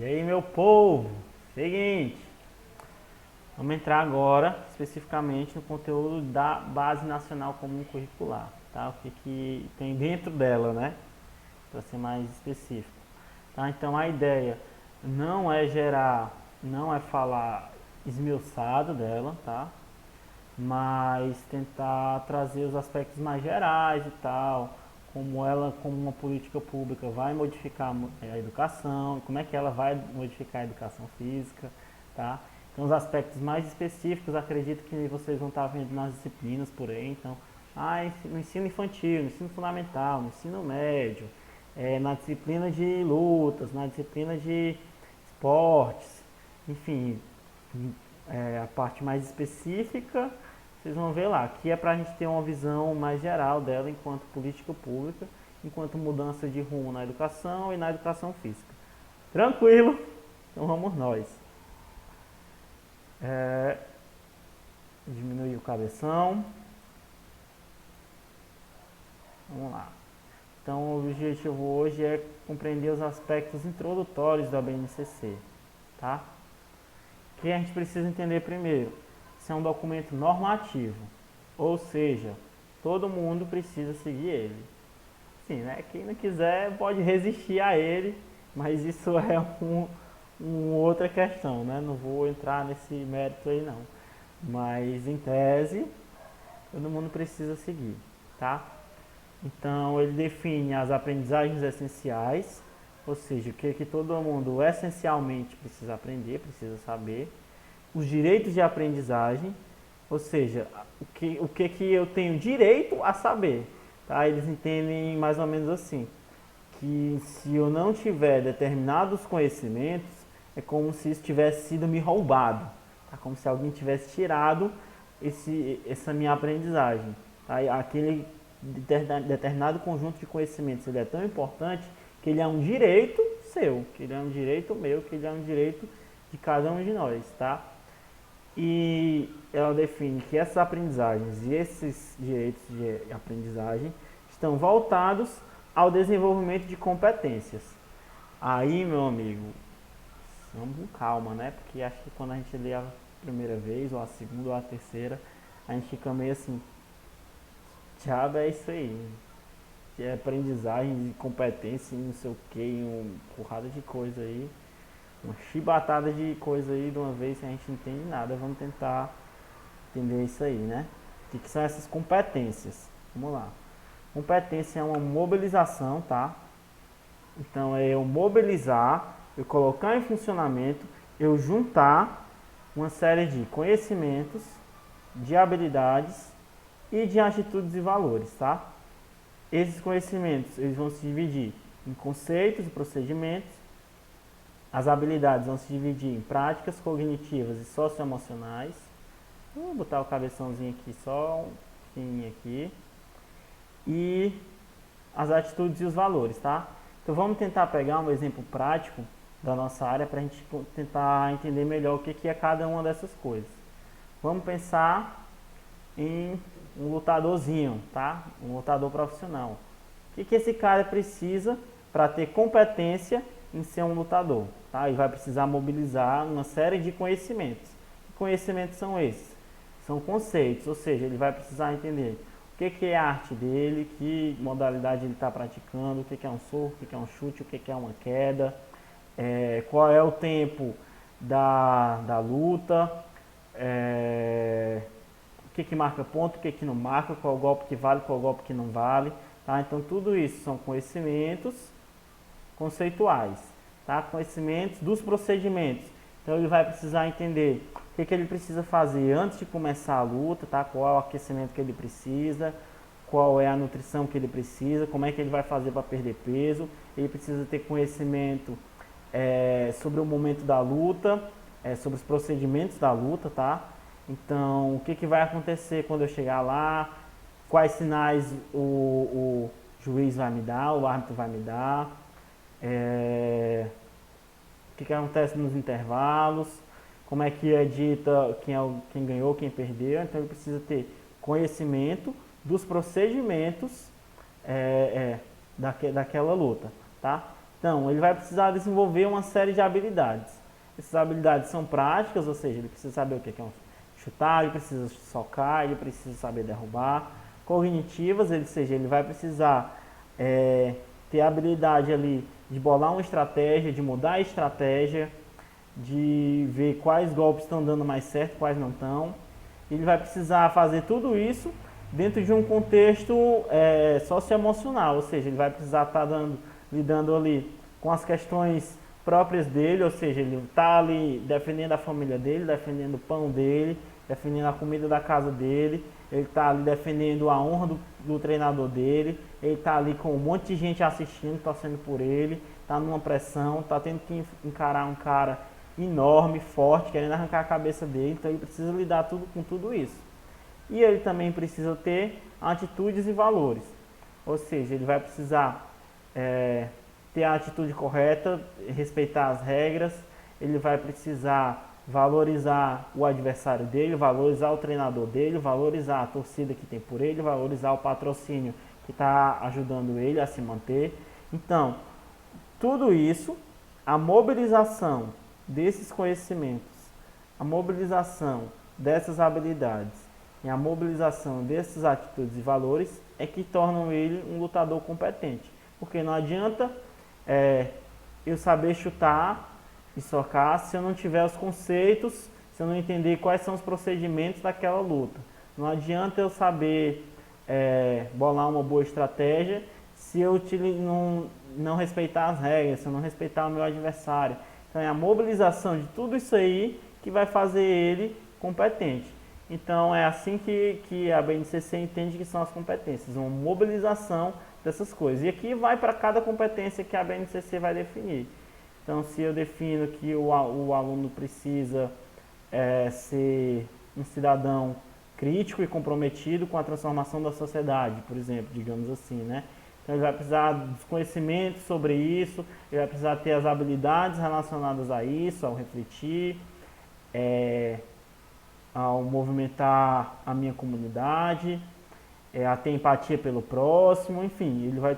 E aí, meu povo, seguinte, vamos entrar agora especificamente no conteúdo da Base Nacional Comum Curricular, tá? O que tem dentro dela, né? Para ser mais específico, tá? Então a ideia não é gerar, não é falar esmiuçado dela, tá? Mas tentar trazer os aspectos mais gerais e tal, como ela, como uma política pública, vai modificar a educação, como é que ela vai modificar a educação física, tá? Então, os aspectos mais específicos, acredito que vocês vão estar vendo nas disciplinas por aí. Então, no ensino infantil, no ensino fundamental, no ensino médio, na disciplina de lutas, na disciplina de esportes, enfim, a parte mais específica, vocês vão ver lá, que é para a gente ter uma visão mais geral dela enquanto política pública, enquanto mudança de rumo na educação e na educação física. Tranquilo? Então vamos nós. Diminuir o cabeção. Vamos lá. Então o objetivo hoje é compreender os aspectos introdutórios da BNCC, tá? O que a gente precisa entender primeiro? Isso é um documento normativo, ou seja, todo mundo precisa seguir ele. Sim, né? Quem não quiser pode resistir a ele, mas isso é uma outra questão, né? Não vou entrar nesse mérito aí não. Mas em tese, todo mundo precisa seguir, tá? Então ele define as aprendizagens essenciais, ou seja, o que todo mundo essencialmente precisa aprender, precisa saber. Os direitos de aprendizagem, ou seja, o que eu tenho direito a saber. Tá? Eles entendem mais ou menos assim, que se eu não tiver determinados conhecimentos, é como se isso tivesse sido me roubado, tá? Como se alguém tivesse tirado essa minha aprendizagem. Tá? Aquele determinado conjunto de conhecimentos, ele é tão importante que ele é um direito seu, que ele é um direito meu, que ele é um direito de cada um de nós, tá? E ela define que essas aprendizagens e esses direitos de aprendizagem estão voltados ao desenvolvimento de competências. Aí, meu amigo, vamos com calma, né? Porque acho que quando a gente lê a primeira vez, ou a segunda, ou a terceira, a gente fica meio assim, diabo é isso aí. De aprendizagem, de competência, não sei o que, uma porrada de coisa aí. Uma chibatada de coisa aí de uma vez, se a gente não entende nada, vamos tentar entender isso aí, né? O que são essas competências? Vamos lá. Competência é uma mobilização, tá? Então é eu mobilizar, eu colocar em funcionamento, eu juntar uma série de conhecimentos, de habilidades e de atitudes e valores, tá? Esses conhecimentos, eles vão se dividir em conceitos e procedimentos. As habilidades vão se dividir em práticas cognitivas e socioemocionais. Vou botar o cabeçãozinho aqui, só um fininho aqui. E as atitudes e os valores, tá? Então vamos tentar pegar um exemplo prático da nossa área para a gente tentar entender melhor o que é cada uma dessas coisas. Vamos pensar em um lutadorzinho, tá? Um lutador profissional. O que esse cara precisa para ter competência em ser um lutador, tá? E vai precisar mobilizar uma série de conhecimentos. Que conhecimentos são esses? São conceitos, ou seja, ele vai precisar entender o que é a arte dele, que modalidade ele está praticando, o que é um soco, o que é um chute, o que é uma queda, qual é o tempo da luta, o que marca ponto, o que não marca, qual é o golpe que vale, qual é o golpe que não vale. Tá? Então tudo isso são conhecimentos conceituais, tá? Conhecimentos dos procedimentos. Então ele vai precisar entender o que ele precisa fazer antes de começar a luta, tá? Qual é o aquecimento que ele precisa, qual é a nutrição que ele precisa, como é que ele vai fazer para perder peso. Ele precisa ter conhecimento sobre o momento da luta, sobre os procedimentos da luta, tá? Então o que vai acontecer quando eu chegar lá, quais sinais o juiz vai me dar, o árbitro vai me dar. O que acontece nos intervalos, como é que é dita quem ganhou, quem perdeu. Então ele precisa ter conhecimento dos procedimentos daquela luta, tá? Então, ele vai precisar desenvolver uma série de habilidades. Essas habilidades são práticas, ou seja, ele precisa saber o que é chutar, ele precisa socar, ele precisa saber derrubar. Cognitivas, ou seja, ele vai precisar ter a habilidade ali de bolar uma estratégia, de mudar a estratégia, de ver quais golpes estão dando mais certo, quais não estão. Ele vai precisar fazer tudo isso dentro de um contexto socioemocional, ou seja, ele vai precisar estar lidando ali com as questões próprias dele, ou seja, ele está ali defendendo a família dele, defendendo o pão dele, defendendo a comida da casa dele, ele está ali defendendo a honra do treinador dele, ele está ali com um monte de gente assistindo, torcendo por ele, está numa pressão, está tendo que encarar um cara enorme, forte, querendo arrancar a cabeça dele, então ele precisa lidar com tudo isso. E ele também precisa ter atitudes e valores, ou seja, ele vai precisar ter a atitude correta, respeitar as regras, ele vai precisar valorizar o adversário dele, valorizar o treinador dele, valorizar a torcida que tem por ele, valorizar o patrocínio que está ajudando ele a se manter. Então, tudo isso, a mobilização desses conhecimentos, a mobilização dessas habilidades e a mobilização dessas atitudes e valores é que tornam ele um lutador competente. Porque não adianta eu saber chutar e socar se eu não tiver os conceitos, se eu não entender quais são os procedimentos daquela luta. Não adianta eu saber bolar uma boa estratégia se eu não respeitar as regras, se eu não respeitar o meu adversário. Então é a mobilização de tudo isso aí que vai fazer ele competente. Então é assim que a BNCC entende que são as competências, uma mobilização dessas coisas. E aqui vai para cada competência que a BNCC vai definir. Então se eu defino que o aluno precisa ser um cidadão crítico e comprometido com a transformação da sociedade, por exemplo, digamos assim, né? Então ele vai precisar dos conhecimentos sobre isso, ele vai precisar ter as habilidades relacionadas a isso, ao refletir, ao movimentar a minha comunidade, a ter empatia pelo próximo, enfim, ele vai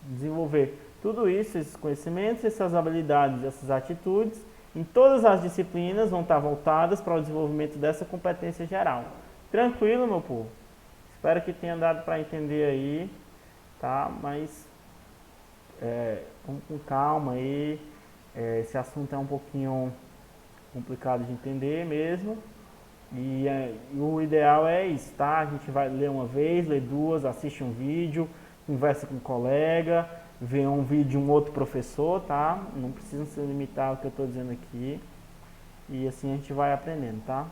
desenvolver tudo isso, esses conhecimentos, essas habilidades, essas atitudes, em todas as disciplinas vão estar voltadas para o desenvolvimento dessa competência geral. Tranquilo, meu povo? Espero que tenha dado para entender aí, tá? Mas vamos com calma aí, esse assunto é um pouquinho complicado de entender mesmo. E o ideal é isso, tá? A gente vai ler uma vez, ler duas, assiste um vídeo, conversa com um colega, vê um vídeo de um outro professor, tá? Não precisa se limitar ao que eu estou dizendo aqui. E assim a gente vai aprendendo, tá?